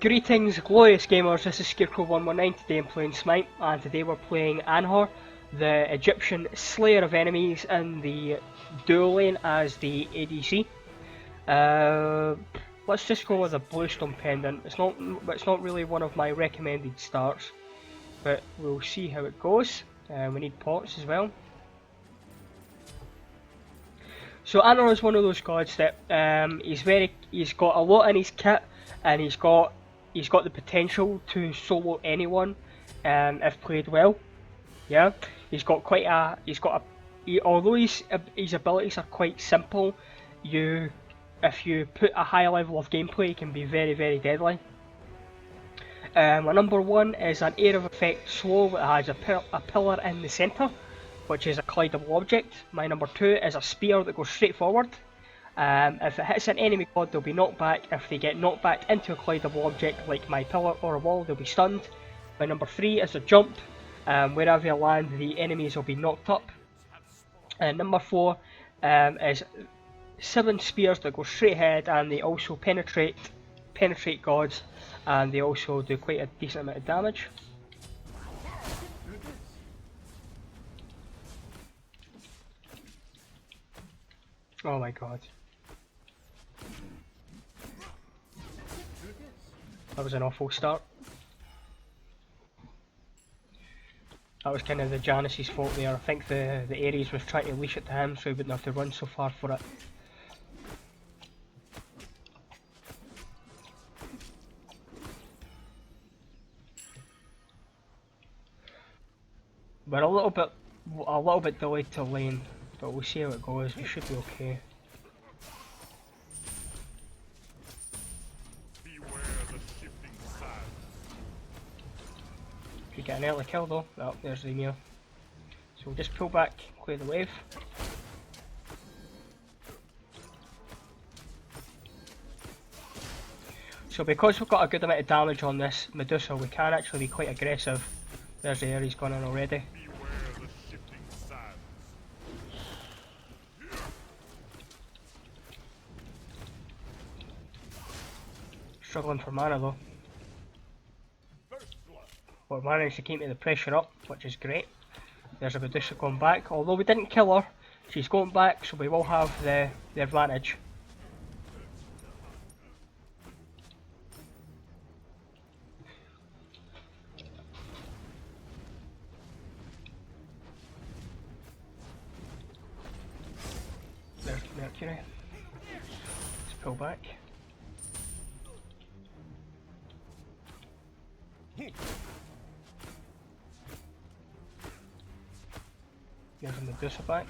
Greetings, glorious gamers, this is Scarecrow119. Today I'm playing SMITE, and today we're playing Anhur, the Egyptian slayer of enemies in the dual lane as the ADC. Let's just go with a Bluestone Pendant. It's not really one of my recommended starts, but we'll see how it goes. We need pots as well. So Anhur is one of those gods that he's got a lot in his kit, and he's got the potential to solo anyone if played well. Yeah, although his abilities are quite simple, if you put a high level of gameplay, it can be very, very deadly. My number one is an area of effect slow that has a pillar in the centre, which is a collidable object. My number two is a spear that goes straight forward. If it hits an enemy god, they'll be knocked back. If they get knocked back into a collidable object like my pillar or a wall, they'll be stunned. My number three is a jump. Wherever you land, the enemies will be knocked up. And number four is 7 spears that go straight ahead, and they also penetrate gods, and they also do quite a decent amount of damage. Oh my god. That was an awful start. That was kind of the Janice's fault there. I think the Ares was trying to leash it to him so he wouldn't have to run so far for it. We're a little bit delayed to lane, but we'll see how it goes. We should be okay. We get an early kill though. Oh, there's the Emir. So we'll just pull back, clear the wave. So because we've got a good amount of damage on this Medusa, we can actually be quite aggressive. There's the Ares gone in already. Struggling for mana though. But we managed to keep the pressure up, which is great. There's a Medusa going back. Although we didn't kill her, she's going back, so we will have the advantage. There's Mercury. Let's pull back. There's a Medusa back.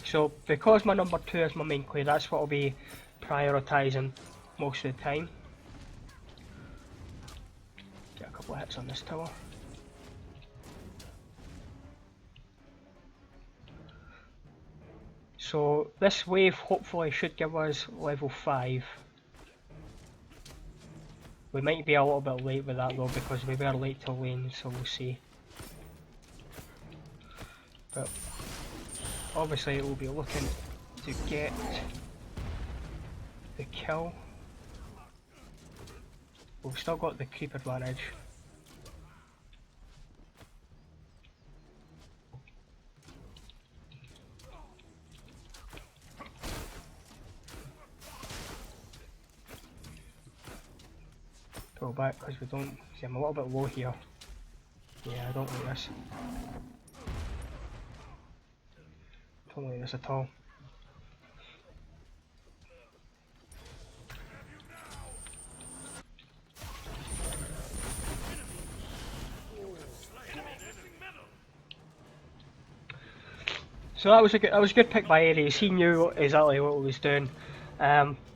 So because my number two is my main play, that's what I'll be prioritising most of the time. Get a couple of hits on this tower. So this wave hopefully should give us level 5. We might be a little bit late with that though, because we were late to lane, so we'll see. But obviously we'll be looking to get the kill. We've still got the creep advantage. Pull back because we don't see. I'm a little bit low here. Yeah, I don't like this. Don't like this at all. So that was a good pick by Ares. He knew exactly what he was doing.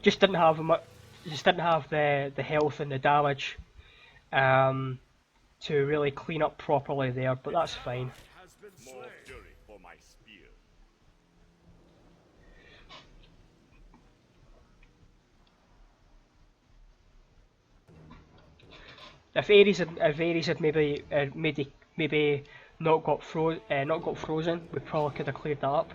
Just didn't have the health and the damage to really clean up properly there, but that's fine. If Ares had maybe not got frozen, we probably could have cleared that up.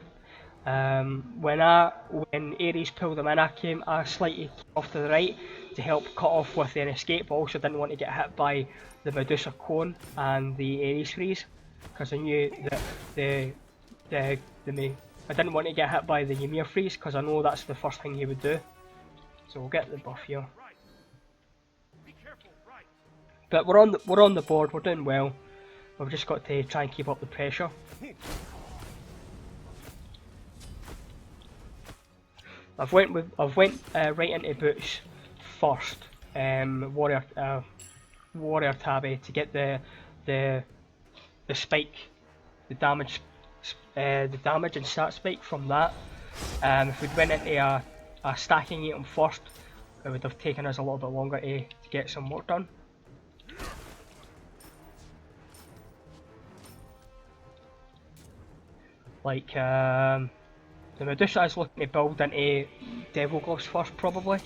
When Ares pulled them in, I slightly came off to the right to help cut off with their escape, but also didn't want to get hit by the Medusa cone and the Ares freeze, because I knew that I didn't want to get hit by the Ymir freeze, because I know that's the first thing he would do. So we'll get the buff here. But we're on the board. We're doing well. We've just got to try and keep up the pressure. I've went right into boots first. Warrior Tabby to get the spike, the damage and stat spike from that. If we'd went into a stacking item first, it would have taken us a little bit longer to get some work done. Like, the Medusa is looking to build into Devil Gloves first, probably.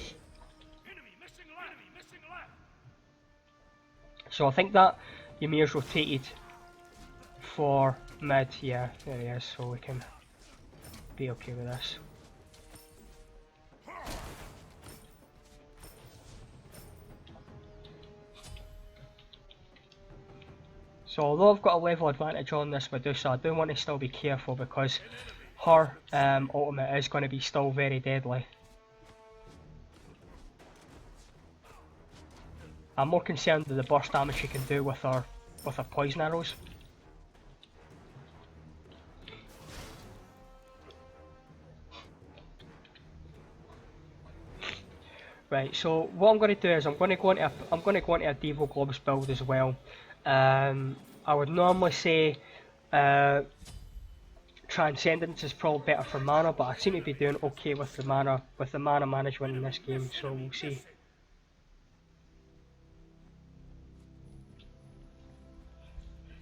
So I think that Ymir's rotated for mid. Yeah, there he is, so we can be okay with this. So although I've got a level advantage on this Medusa, I do want to still be careful because her ultimate is going to be still very deadly. I'm more concerned with the burst damage she can do with her poison arrows. Right, so what I'm going to do is I'm going to go into a Devo Globes build as well. I would normally say Transcendence is probably better for mana, but I seem to be doing okay with the mana management in this game, so we'll see.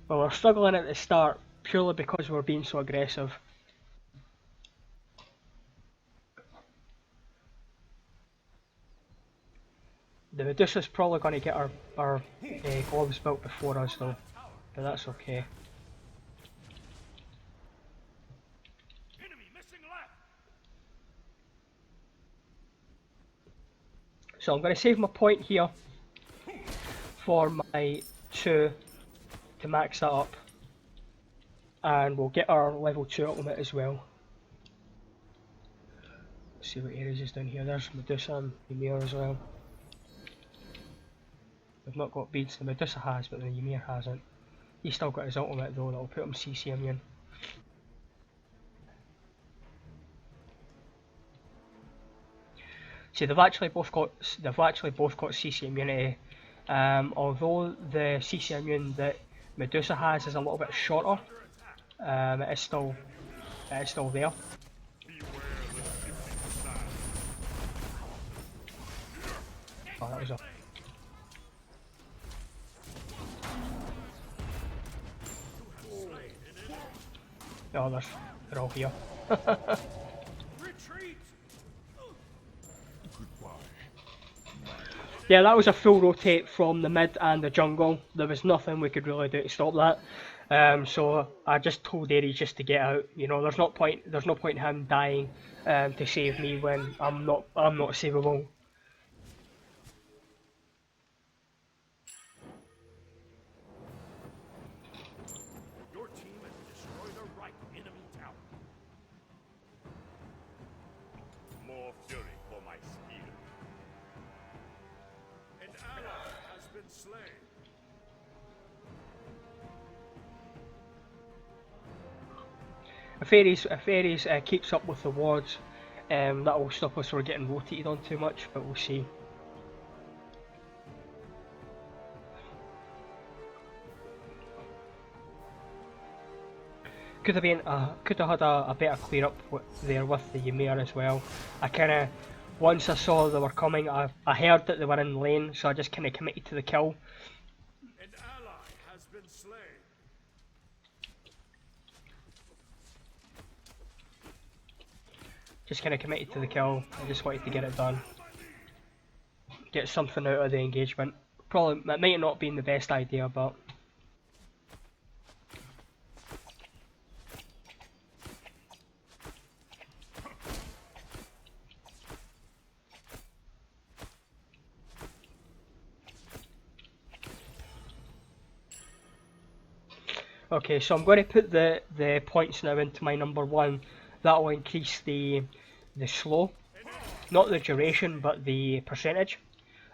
Well, we're struggling at the start purely because we're being so aggressive. The Medusa's probably going to get our globes built before us though, but that's okay. So I'm going to save my point here for my 2 to max that up, and we'll get our level 2 ultimate as well. Let's see what Ares is down here. There's Medusa and Ymir as well. We've not got beads. The Medusa has, but the Ymir hasn't. He's still got his ultimate though, that'll put him CC immune. See, they've actually both got CC immunity. Although the CC immune that Medusa has is a little bit shorter, it is still there. Oh, that was a. Oh, they're all here. Yeah, that was a full rotate from the mid and the jungle. There was nothing we could really do to stop that. So I just told Ares just to get out. You know, there's no point in him dying to save me when I'm not savable. Your team has destroyed a right enemy tower. More fury for my spear. An ally has been slain. If Ares keeps up with the wards, that will stop us from getting rotated on too much, but we'll see. Could have had a better clear up there with the Ymir as well. I kind of, once I saw they were coming, I heard that they were in lane, so I just kind of committed to the kill. An ally has been slain. Just kind of committed to the kill. I just wanted to get it done. Get something out of the engagement. Probably, it might not have been the best idea, but... Okay, so I'm going to put the points now into my number 1. That will increase the slow, not the duration, but the percentage.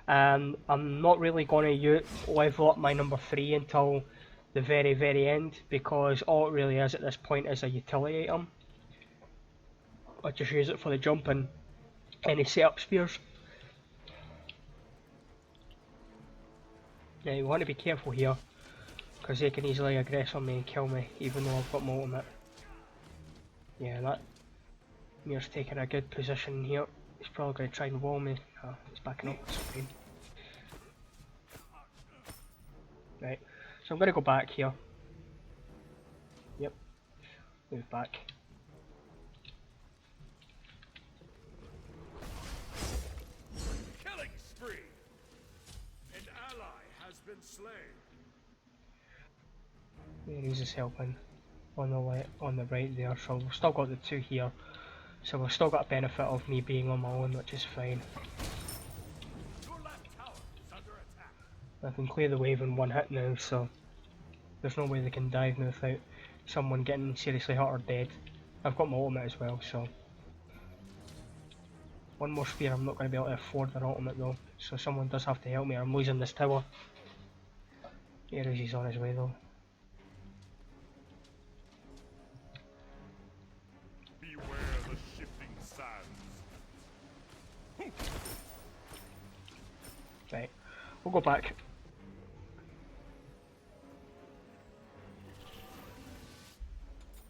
I'm not really going to level up my number 3 until the very end, because all it really is at this point is a utility item. I just use it for the jump and any setup spears. Now you want to be careful here, because they can easily aggress on me and kill me, even though I've got my ultimate. Yeah, that Mir's taking a good position here. He's probably going to try and wall me. Oh, he's backing up, that's fine. Right, so I'm going to go back here. Yep, move back. Killing spree. An ally has been slain. Ares is helping on the on the right there, so we've still got the 2 here. So we've still got a benefit of me being on my own, which is fine. Your left tower is under attack. I can clear the wave in 1 hit now, so there's no way they can dive me without someone getting seriously hurt or dead. I've got my ultimate as well, so... One more spear, I'm not going to be able to afford an ultimate though, so someone does have to help me or I'm losing this tower. Ares is on his way though. Beware the shifting sands. Right, we'll go back.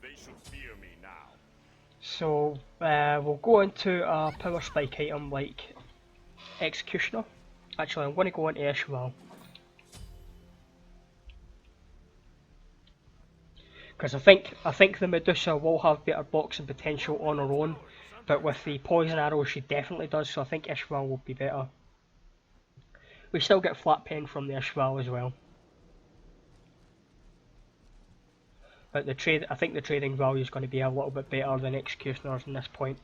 They should fear me now. So we'll go into a power spike item like Executioner. Actually, I'm going to go into Ishval, because I think the Medusa will have better boxing potential on her own, but with the poison arrow she definitely does. So I think Ishval will be better. We still get flat pen from the Ishval as well, but I think the trading value is going to be a little bit better than Executioner's in this point.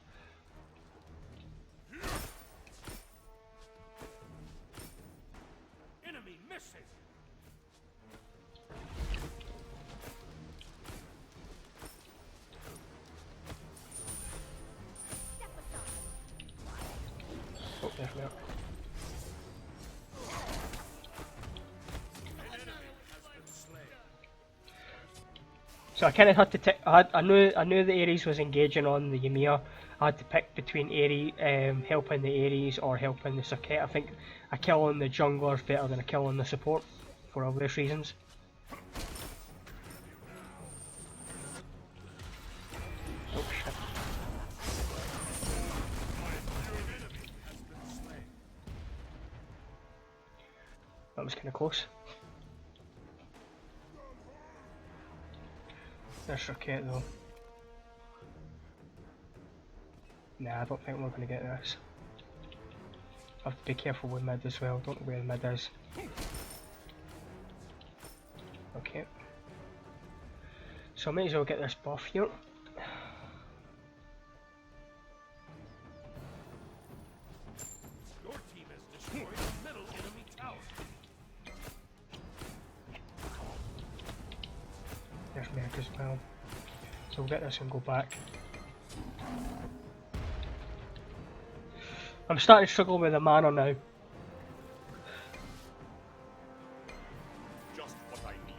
Enemy missing. Oh, there's me. An enemy has been slain. So I kind of had to I knew the Ares was engaging on the Ymir. I had to pick between helping the Ares or helping the Saket. I think a kill on the jungler is better than a kill on the support, for obvious reasons. Oh shit. That was kind of close. There's Saket though. Nah, I don't think we're going to get this. I have to be careful with mid as well, don't know where mid is. Okay. So I might as well get this buff here. Your team has destroyed the middle enemy tower. There's Merc as well. So we'll get this and go back. I'm starting to struggle with the mana now. Just what I need.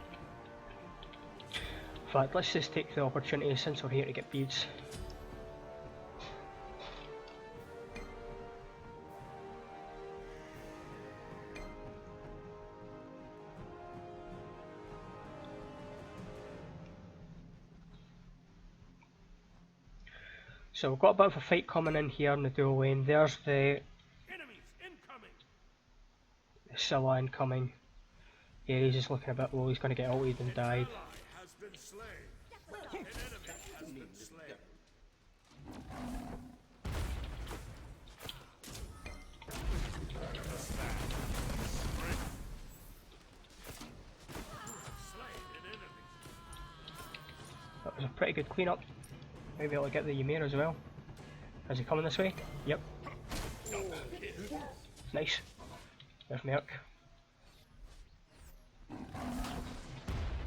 In fact, let's just take the opportunity since we're here to get beads. So we've got a bit of a fight coming in here in the dual lane. There's the Enemies incoming. Scylla incoming. Ares is looking a bit low, he's going to get ulted and died. Ally has been slain. An enemy has been slain. Slain an enemy. That was a pretty good cleanup. Maybe I'll get the Ymir as well. Is he coming this way? Yep. Nice. There's Merc.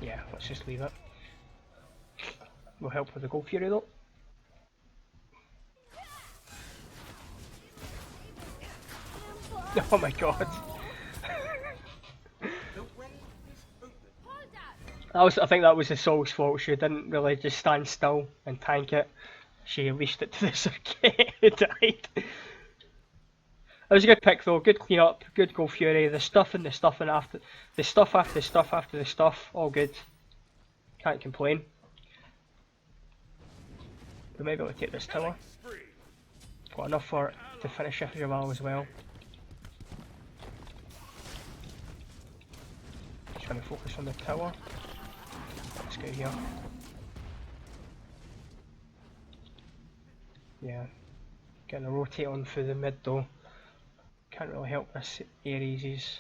Yeah, let's just leave it. will help with the Gold Fury though. Oh my god. I think that was the Soul's fault. She didn't really just stand still and tank it. She unleashed it to the circuit and died. It was a good pick though, good clean up, good Gold Fury, the stuff and the stuff and after the stuff after the stuff after the stuff, all good. Can't complain. We might be able to take this tower. Got enough for it to finish if you're well as well. Just trying to focus on the tower. Let's go here. Yeah. Getting a rotate on through the mid though. Can't really help this Ares, he's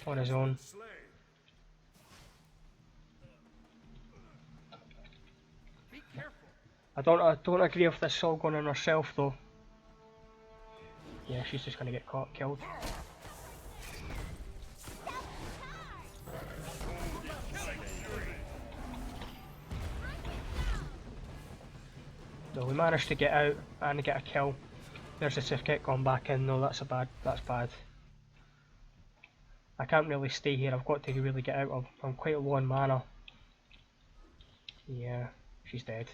on his own. I don't agree with this Sol going on herself though. Yeah, she's just gonna get killed. No, we managed to get out and get a kill. There's a circuit gone back in. No, that's bad. I can't really stay here. I've got to really get out. I'm quite low on mana. Yeah, she's dead.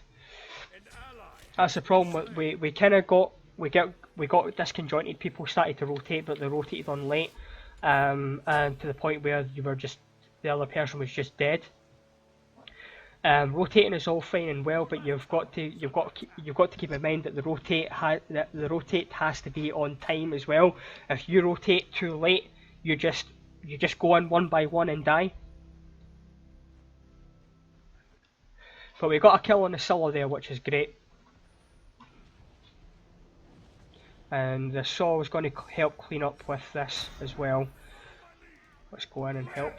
That's the problem. We kind of got disconjointed. People started to rotate, but they rotated on late, and to the point where the other person was just dead. Rotating is all fine and well, but you've got to keep in mind that the rotate has to be on time as well. If you rotate too late, you just go in one by one and die. But we got a kill on the Scylla there, which is great. And the Saw is going to help clean up with this as well. Let's go in and help.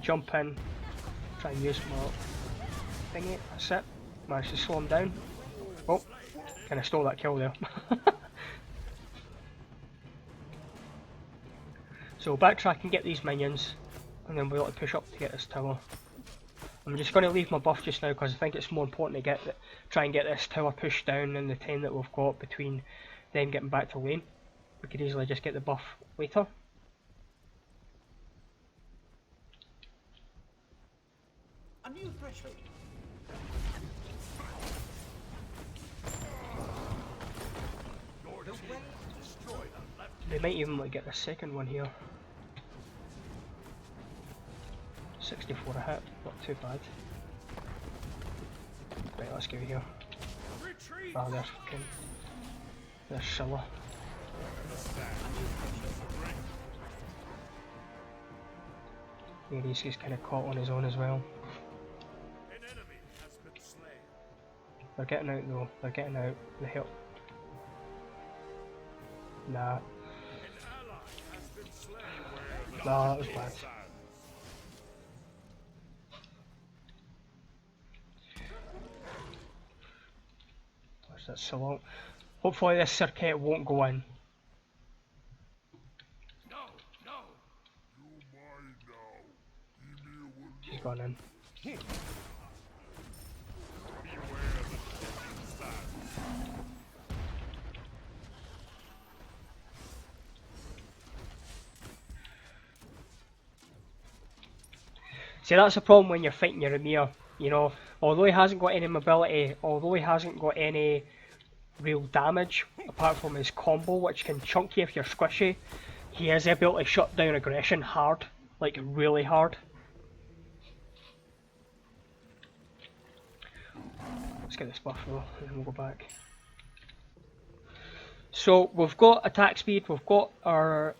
Jump in. Try and use my thingy, that's it. Managed to slow him down. Oh, kinda stole that kill there. So backtrack and get these minions, and then we'll have to push up to get this tower. I'm just going to leave my buff just now because I think it's more important to try and get this tower pushed down in the time that we've got between them getting back to lane. We could easily just get the buff later. A new threshold. They might even like get the second one here. 64 a hit, not too bad. Right, let's go here. Oh, there's Scylla. Ares is kind of caught on his own as well. They're getting out though, they're getting out. The help. Nah. Nah, that was bad. Where's that so long? Hopefully this circuit won't go in. She's gone in. See, that's the problem when you're fighting your Emir, you know, although he hasn't got any mobility, although he hasn't got any real damage, apart from his combo, which can chunk you if you're squishy, he has the ability to shut down aggression hard, like really hard. Let's get this buff though, and then we'll go back. So, we've got attack speed, we've got our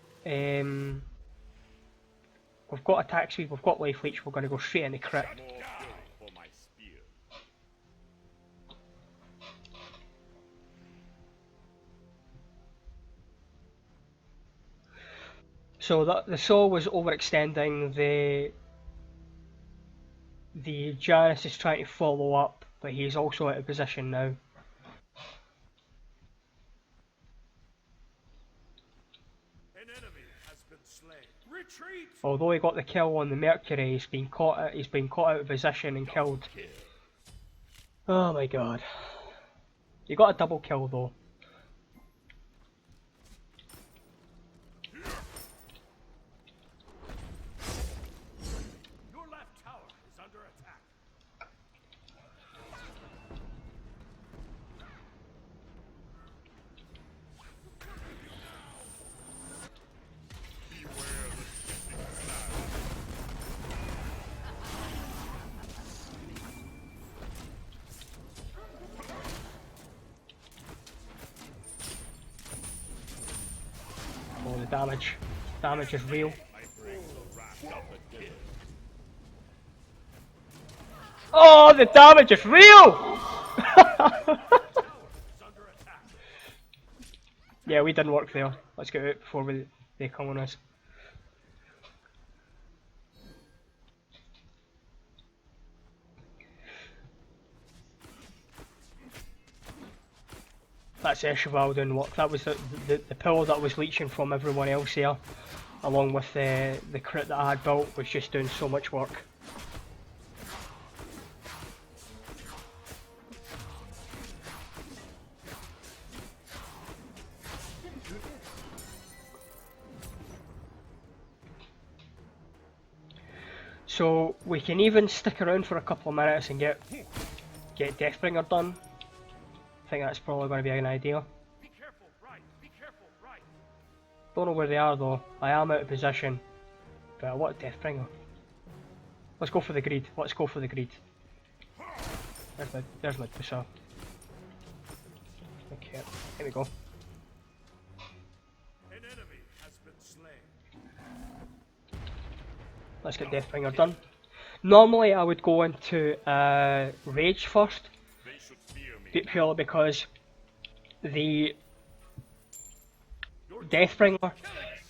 we've got attack speed, we've got life leech, we're going to go straight into crit. So the Saw was overextending, the Janus is trying to follow up, but he's also out of position now. has been slain. Retreat! Although he got the kill on the Mercury, he's been caught out of position and killed. Oh my god. He got a double kill though. Your left tower is under attack. Oh, the damage. Damage is real. Oh, the damage is real! Yeah, we didn't work there. Let's get out before they come on us. That's Cheval doing work. That was the power that was leeching from everyone else there, along with the crit that I had built, was just doing so much work. So we can even stick around for a couple of minutes and get Deathbringer done. I think that's probably going to be an idea. Be careful, right. Be careful, right. Don't know where they are though. I am out of position. But I want Deathbringer. Let's go for the greed. Let's go for the greed. There's my pusher. Okay, here we go. An enemy has been slain. Let's get Deathbringer done. Normally I would go into Rage first, They should fear me. purely because the Deathbringer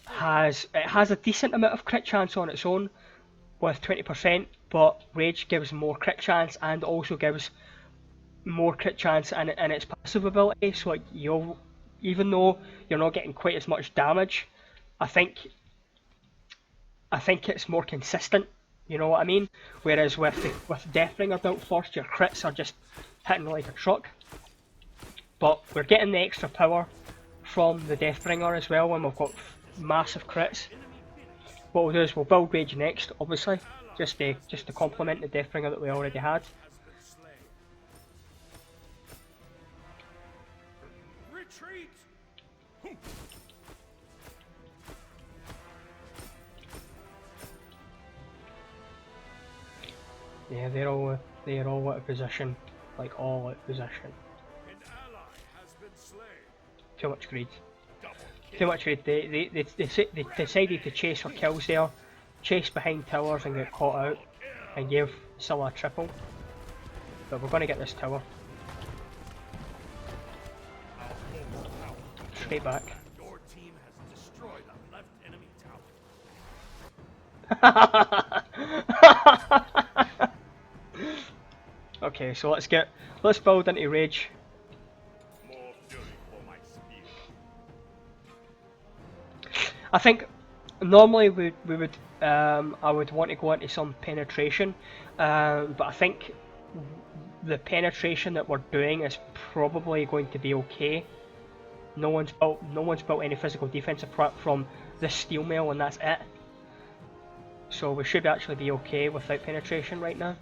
has a decent amount of crit chance on its own with 20%, but Rage gives more crit chance and also gives more crit chance in its passive ability. So like even though you're not getting quite as much damage, I think it's more consistent. You know what I mean? Whereas with Deathbringer built first, your crits are just hitting like a truck. But we're getting the extra power from the Deathbringer as well, and we've got massive crits. What we'll do is we'll build Rage next, obviously, just to complement the Deathbringer that we already had. Retreat! Yeah, they're all out of position, like all out of position. An ally has been slain. Too much greed. Too much greed. They decided to chase for kills there, chase behind towers and get caught out, and gave Scylla a triple. But we're going to get this tower. Straight back. Your team has destroyed a left enemy tower. Okay, so let's build into Rage. More fury for my spear. I think normally we would I would want to go into some penetration, but I think the penetration that we're doing is probably going to be okay. No one's built any physical defense apart from the steel mail, and that's it. So we should actually be okay without penetration right now.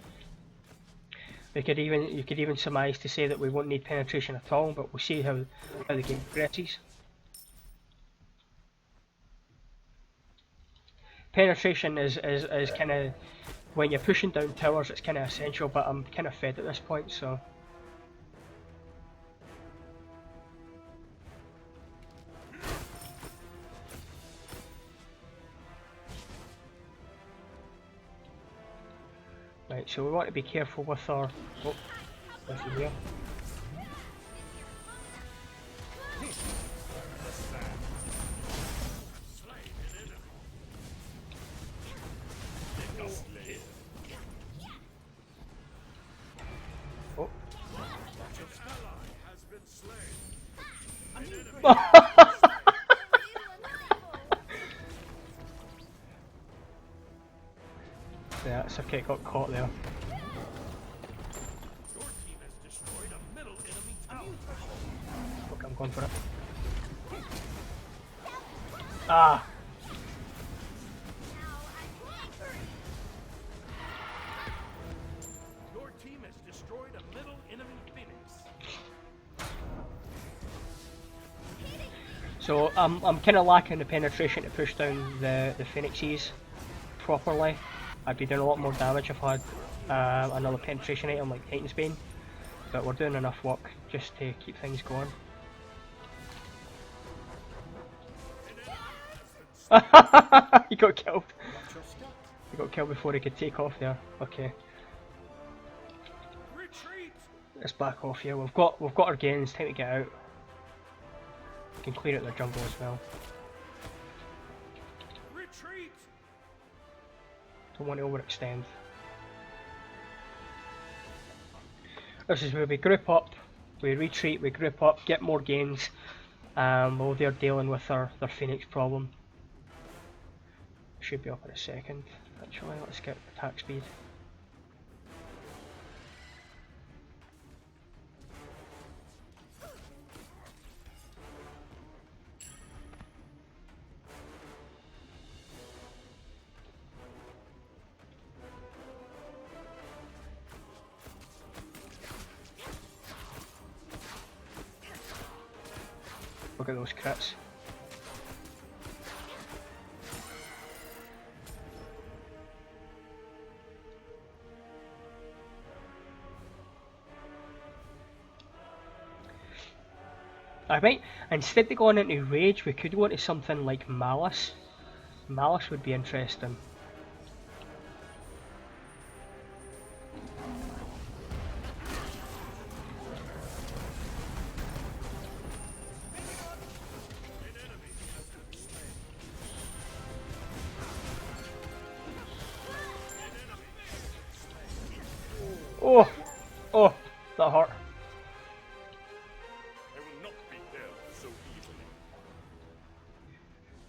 You could even surmise to say that we won't need penetration at all, but we'll see how the game progresses. Penetration is kind of, when you're pushing down towers, it's kind of essential, but I'm kind of fed at this point, so. Right, so we want to be careful with our. Oh, this is here. Oh. Yeah, it's okay, got caught there. Your team has destroyed a middle enemy tower. Okay, I'm going for it. Ah! Your team has destroyed a middle enemy phoenix. So I'm kind of lacking the penetration to push down the phoenixes properly. I'd be doing a lot more damage if I had another penetration item like Titan's Bane, but we're doing enough work just to keep things going. He got killed. Watch your step. He got killed before he could take off there. Okay, Retreat! let's back off here. We've got our gains. Time to get out. We can clear out the jungle as well. Retreat! Don't want to overextend. This is where we group up, we retreat, we group up, get more gains, while they're dealing with their Phoenix problem. Should be up in a second, actually. Let's get attack speed. Look at those crits. I might, instead of going into Rage, we could go into something like Malice. Malice would be interesting. Oh! Oh! That hurt. I will not be dealt so easily.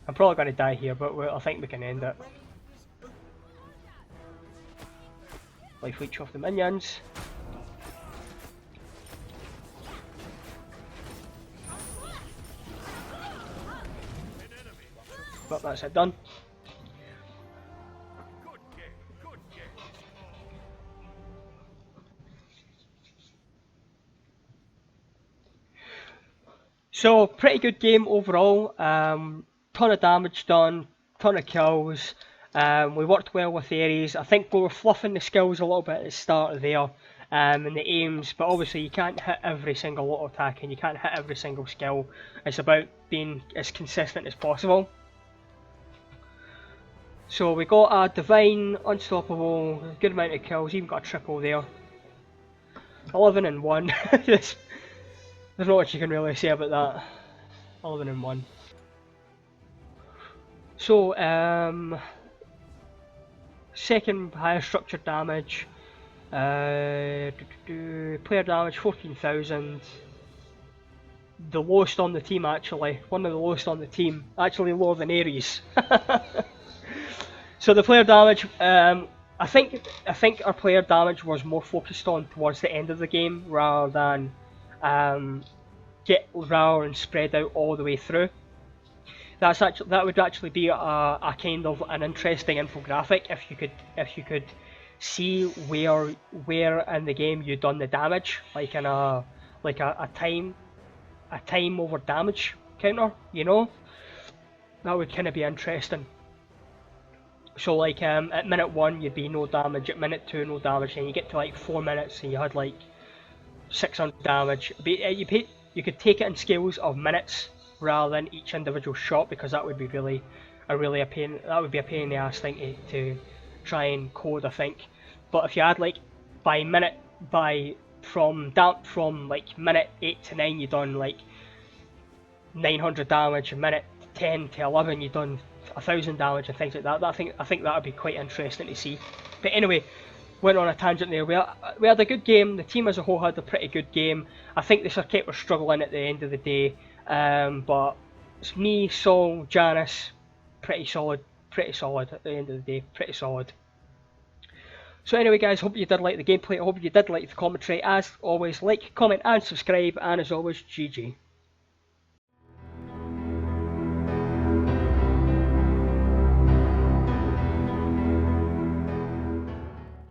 I'm probably going to die here, but I think we can end it. Life leech off the minions. But that's it done. Good game, good game. So, pretty good game overall. Ton of damage done, ton of kills. We worked well with Ares. I think we were fluffing the skills a little bit at the start there, and the aims, but obviously you can't hit every single auto attack and you can't hit every single skill. It's about being as consistent as possible. So we got a Divine, Unstoppable, good amount of kills, even got a triple there. 11 and 1. There's not much you can really say about that. 11 and 1. So, second highest structured damage. Player damage 14,000. The lowest on the team actually. One of the lowest on the team. Actually lower than Ares. So the player damage, I think our player damage was more focused on towards the end of the game rather than get rather and spread out all the way through. That would actually be a kind of an interesting infographic if you could see where in the game you've done the damage, like in a time over damage counter, you know. That would kind of be interesting. So like at minute 1 you'd be no damage, at minute 2 no damage, and you get to like 4 minutes and you had like 600 damage. But you could take it in scales of minutes rather than each individual shot, because that would be really a pain. That would be a pain in the ass thing to try and code, I think. But if you had like from like minute 8 to 9 you done like 900 damage, and minute 10 to 11 you done 1,000 damage and things like that. I think that would be quite interesting to see. But anyway, went on a tangent there. We had a good game. The team as a whole had a pretty good game. I think the circuit were struggling at the end of the day, but it's me, Sol, Janice, pretty solid at the end of the day, pretty solid. So anyway guys, hope you did like the gameplay, I hope you did like the commentary. As always, like, comment and subscribe, and as always, GG.